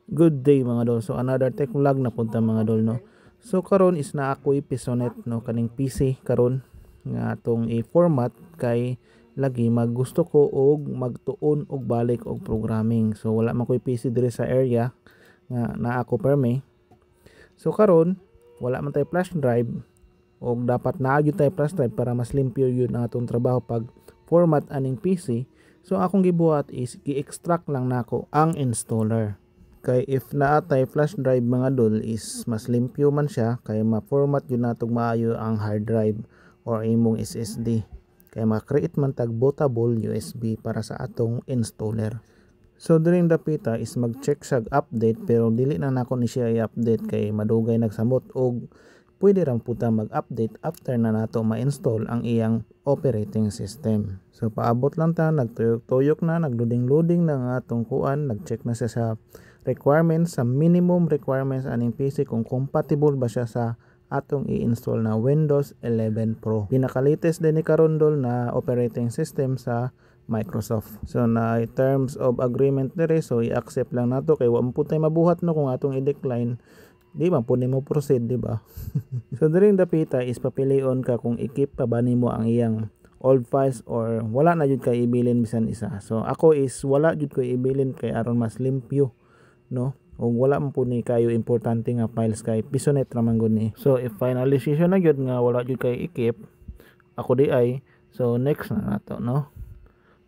Good day mga dol. So another tech vlog na punta mga dol no. So karon is na ako'y Pisonet no kaning PC karon nga atong i-format kay lagi maggusto ko og magtuon og balik og programming. So wala man ko'y PC diri sa area nga naa ko perme. So karon wala man tay flash drive og dapat naa gyud tay flash drive para mas limpyo yun ang atong trabaho pag format aning PC. So akong gibuhat is gi-extract lang nako ang installer. Kay if naatay flash drive mga dol is mas limpyo man siya kay ma-format yun natong maayo ang hard drive or imong SSD. Kay ma-create man tag bootable USB para sa atong installer. So during dapita is mag-check siya update pero dili na nako ni siya i-update kay madugay nagsamot og pwede ram puta mag-update after na nato ma-install ang iyang operating system. So paabot lang ta, nagtuyok-tuyok na, nagloading-loading na nga atong kuan, nag-check na siya sa requirements, sa minimum requirements aning PC kung compatible ba siya sa atong i-install na Windows 11 Pro. Pinaka-latest din ni karon dol na operating system sa Microsoft. So na terms of agreement dire, so i-accept lang nato kay wa mo putay mabuhat no kung atong i-decline. Di ba po mo proceed, di ba? So during dapita is papilion ka kung i-keep pa ba nimo ang iyang old files or wala na jud kay ibilin bisan isa. So ako is wala jud ko ibilin kay aron mas limpyo, no? O wala man po ni kayo importante nga files kay Pisonet ra man gud ni. So if final decision na gyud nga wala jud kay i-keep, ako di ay, so next na nato, no?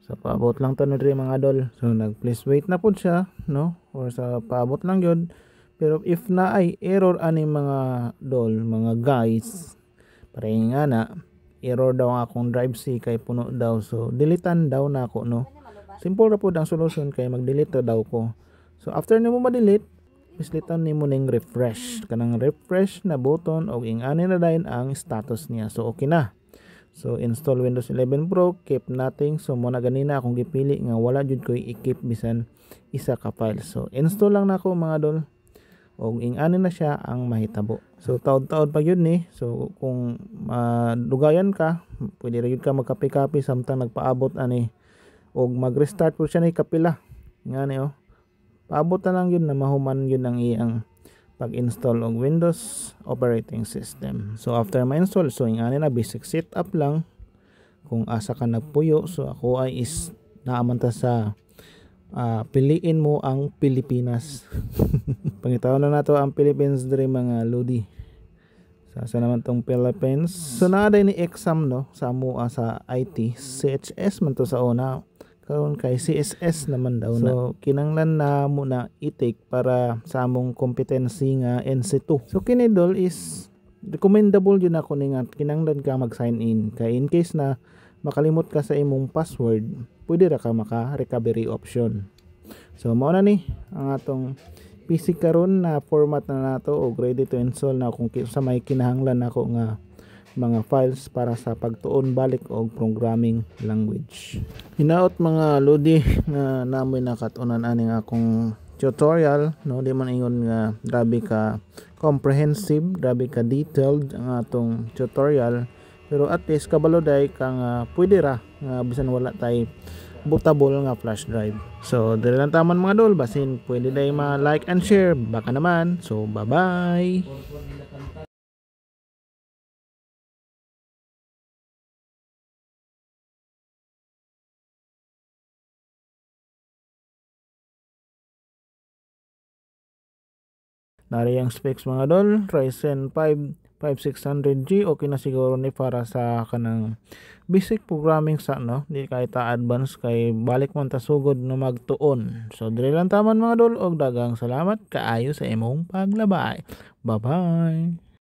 So paabot lang ta diri mga dol. So nag please wait na pud siya, no? Or sa paabot lang gyud. Pero if na ay error ani mga dol, mga guys, pareho nga na error daw ang akong drive C kay puno daw. So deletean daw na ako, no. Simple ra pud ang solution kay mag-delete daw ko. So after nimo ma-delete, pislitan nimo ning refresh. Kanang refresh na button og ingani na dayon ang status niya. So okay na. So install Windows 11 Pro, keep nothing. So mo na ganina akong gipili nga wala jud ko i-keep bisan isa ka file. So install lang nako mga dol. Og ingani na siya ang mahitabo. So taod-taod pa yun ni. So kung dugayan ka, pwede ra gyud ka magkapi-kapi samtang nagpaabot ani og mag-restart po siya ni kapila. Ngani oh. Paabot na lang yun na mahuman yun ang iyang pag-install og Windows operating system. So after ma-install, so ingani na basic setup lang kung asa ka nagpuyo. So ako ay is naaman ta sa piliin mo ang Pilipinas. Pangitaon na nato ang Philippines diri mga lodi. Sa naman tong Philippines. So naa ni exam no sa mua sa IT. CHS man to sa una. Karon kay CSS naman daw na. So kinanglan na mo na i-take para sa among competency nga NC2. So kini dol is recommendable yun ako ni nga kinanglan ka mag-sign in. Kay in case na makalimot ka sa imong password, pwede ra ka maka-recovery option. So mao na ni ang atong PC karon na format na nato og ready to install na kung sa may kinahanglan nako nga mga files para sa pagtuon balik og programming language. Hinaot mga lodi nga namoy nakatunan aning akong tutorial, no, di man ingon nga grabe ka comprehensive, grabe ka detailed ang atong tutorial. Pero at least kabaloday kang pwede ra nga bisan wala tay bootable nga flash drive. So dili lang taman mga dol, basin pwede day ma-like and share baka naman. So bye-bye. Nari ang specs mga dol, Ryzen 5 5600G, okay na siguro ni para sa kanang basic programming sa no, di kay ta advance kay balik man ta sugod no magtuon. So dili lang taman mga dol og dagang salamat kaayo sa imong paglabay. Bye bye.